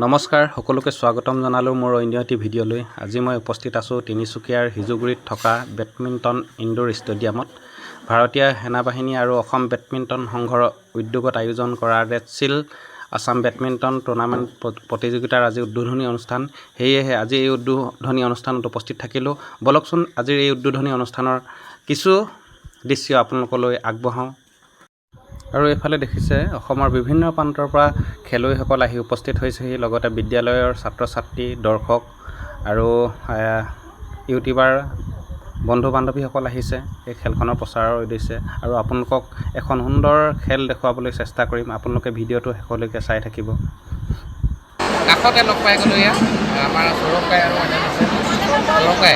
নমস্কাৰ সকলোকে স্বাগতম জনালোঁ মোৰ অন্য এটি ভিডিঅ'লৈ। আজি মই উপস্থিত আছোঁ তিনিচুকীয়াৰ হিজুগুৰিত থকা বেডমিণ্টন ইনডোৰ ষ্টেডিয়ামত। ভাৰতীয় সেনাবাহিনী আৰু অসম বেডমিণ্টন সংঘৰ উদ্যোগত আয়োজন কৰা ৰেড আছাম বেডমিণ্টন টুৰ্ণামেণ্ট প্ৰতিযোগিতাৰ আজি উদ্বোধনী অনুষ্ঠান। সেয়েহে আজি এই উদ্বোধনী অনুষ্ঠানত উপস্থিত থাকিলোঁ। বলকচোন আজিৰ এই উদ্বোধনী অনুষ্ঠানৰ কিছু দৃশ্য আপোনালোকলৈ আগবঢ়াওঁ। আৰু এইফালে দেখিছে অসমৰ বিভিন্ন প্ৰান্তৰ পৰা খেলুৱৈসকল আহি উপস্থিত হৈছেহি, লগতে বিদ্যালয়ৰ ছাত্ৰ ছাত্ৰী, দৰ্শক আৰু ইউটিউবাৰ বন্ধু বান্ধৱীসকল আহিছে এই খেলখনৰ প্ৰচাৰৰ উদ্দেশ্যে। আৰু আপোনালোকক এখন সুন্দৰ খেল দেখুৱাবলৈ চেষ্টা কৰিম, আপোনালোকে ভিডিঅ'টো শেষলৈকে চাই থাকিব। কাষতে লগ পাই গ'লোঁ ইয়াত আমাৰ সৌৰভকাই আৰু সৌৰভকাই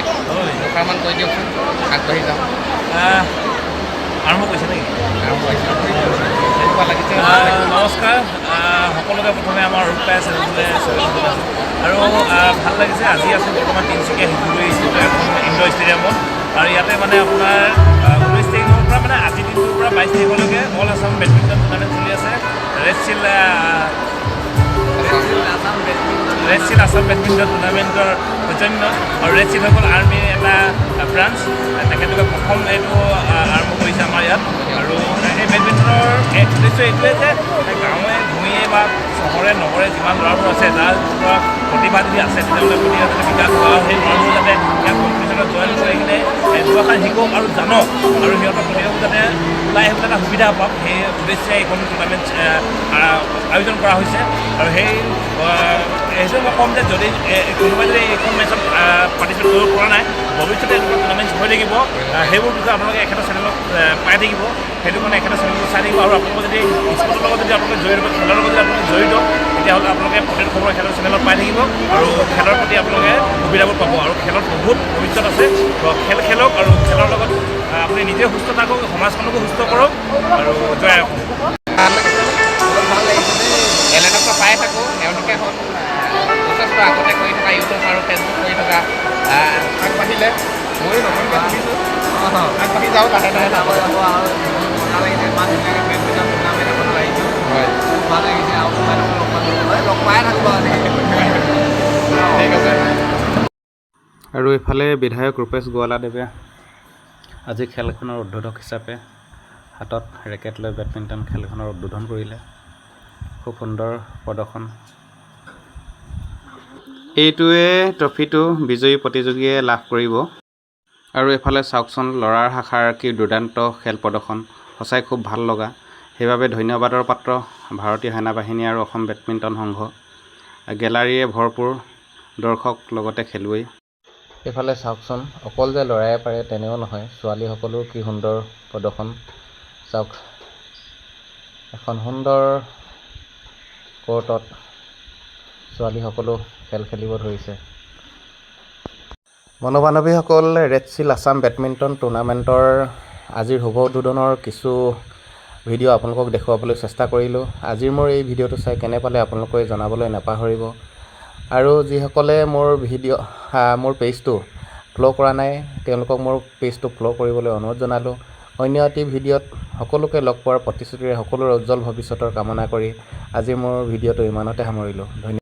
দুষাৰমান কৈ দিয়কচোন, আগবাঢ়ি যাওঁ। আৰম্ভ কৰিছে নেকি? কেনেকুৱা লাগিছে? নমস্কাৰ সকলোকে। প্ৰথমে আমাৰ ৰূপকাই আছে আৰু ভাল লাগিছে। আজি আছোঁ বৰ্তমান তিনিচুকীয়া হিজুগুৰি ইনডোৰ ষ্টেডিয়ামত। আৰু ইয়াতে মানে আপোনাৰ 19 তাৰিখৰ পৰা মানে আজিৰ দিনটোৰ পৰা 22 তাৰিখলৈকে অল আছাম বেডমিণ্টন টুৰ্ণামেণ্ট চলি আছে। ৰেড আছাম বেডমিণ্টন টুৰ্ণামেণ্টৰ সৌজন্য আৰু ৰেড চিল হৈ গ'ল আৰ্মিৰ এটা ব্ৰাঞ্চ। তেখেতলোকে প্ৰথম এইটো আৰম্ভ কৰিছে আমাৰ ইয়াত। আৰু এই বেডমিণ্টনৰ উদ্দেশ্য এইটোৱে যে গাঁৱে ভূঞে বা চহৰে নগৰে যিমান ল'ৰাবোৰ আছে, যাৰ প্ৰতিভা যদি আছে তেতিয়াহ'লে প্ৰতিভা যাতে বিকাশ হোৱা, সেই ল'ৰাবোৰ যাতে ইয়াত কম্পিটিশ্যনত জইন কৰি কিনে দুআষাৰ শিকক আৰু জানক, আৰু সিহঁতৰ প্ৰতিভাবোৰ যাতে ওলাই আহিবলৈ এটা সুবিধা পাওক, সেই উদ্দেশ্যে এইখন টুৰ্ণামেণ্ট আয়োজন কৰা হৈছে। আৰু সেইটো মই ক'ম যে যদি কোনোবাই যদি এইখন মেচত পাৰ্টিচিপেট কৰিব পৰা নাই, ভৱিষ্যতে এনেকুৱা টুৰ্ণামেণ্ট হৈ থাকিব, সেইবোৰ বিষয়ে আপোনালোকে একেটা চেনেলত পাই থাকিব। সেইটো কাৰণে একেটা চেনেলটো চাই থাকিব। আৰু আপোনালোকে যদি স্পৰ্টৰ লগত যদি আপোনালোকে জড়িত, খেলৰ লগত যদি আপোনালোকে জড়িত, তেতিয়াহ'লে আপোনালোকে প্ৰতিটো খবৰ একেটা চেনেলত পাই থাকিব আৰু খেলৰ প্ৰতি আপোনালোকে সুবিধাবোৰ পাব। আৰু খেলত বহুত ভৱিষ্যত আছে। খেল খেলক আৰু খেলৰ লগত আপুনি নিজে সুস্থ থাকক, সমাজখনকো সুস্থ কৰক আৰু জয় অসম। ভাল লাগিছে দেই। এলেনকে পাই থাকোঁ, তেওঁলোকে হ'ল যথেষ্ট আগতে কৰি থকা ইউটিউব আৰু ফেচবুক কৰি থকা আগবাঢ়িলে ময়ো নতুনকৈ শুনিছোঁ। আগবাঢ়ি যাওঁ লাহে লাহে যাব আৰু ভাল লাগিছে। ইমান ধুনীয়াকৈ বেডমিণ্টন টুৰ্ণামেণ্ট এখন আহিছোঁ, হয় ভাল লাগিছে। আৰু লগ পাই থাকোঁ বাৰু ঠিক আছে। আৰু এইফালে বিধায়ক ৰূপেশ গোৱালাদেৱে আজি খেলখনৰ উদ্বোধক হিচাপে হাতত ৰেকেট লৈ বেডমিণ্টন খেলখনৰ উদ্বোধন কৰিলে। খুব সুন্দৰ প্ৰদৰ্শন। এইটোৱে ট্ৰফিটো বিজয়ী প্ৰতিযোগীয়ে লাভ কৰিব। আৰু এইফালে চাওকচোন ল'ৰাৰ শাখাৰ কি দুৰ্দান্ত খেল প্ৰদৰ্শন, সঁচাই খুব ভাল লগা। সেইবাবে ধন্যবাদৰ পাত্ৰ ভাৰতীয় সেনাবাহিনী আৰু অসম বেডমিণ্টন সংঘ। গেলাৰীয়ে ভৰপূৰ দৰ্শক লগতে খেলুৱৈ। এইফালে চাওকচোন, অকল যে ল'ৰাই পাৰে তেনেও নহয়, ছোৱালীসকলেও কি সুন্দৰ প্ৰদৰ্শন। চাওক, এখন সুন্দৰ কোৰ্টত ছোৱালীসকলো খেল খেলিব ধৰিছে। বন্ধু বান্ধৱীসকল, ৰেড আছাম বেডমিণ্টন টুৰ্ণামেণ্টৰ আজিৰ শুভ উদ্বোধনৰ কিছু ভিডিঅ' আপোনালোকক দেখুৱাবলৈ চেষ্টা কৰিলোঁ। আজিৰ মোৰ এই ভিডিঅ'টো চাই কেনে পালে আপোনালোকে জনাবলৈ নাপাহৰিব। আৰু যিসকলে মোৰ পেজটো ফ'ল' কৰা নাই, তেওঁলোকক মোৰ পেজটো ফ'ল' কৰিবলৈ অনুৰোধ জনালোঁ। অন্য এটি ভিডিঅ'ত সকলোকে লগ পোৱাৰ প্ৰতিশ্ৰুতিৰে সকলোৰে উজ্জ্বল ভৱিষ্যতৰ কামনা কৰি আজিৰ মোৰ ভিডিঅ'টো ইমানতে সামৰিলোঁ। ধন্যবাদ।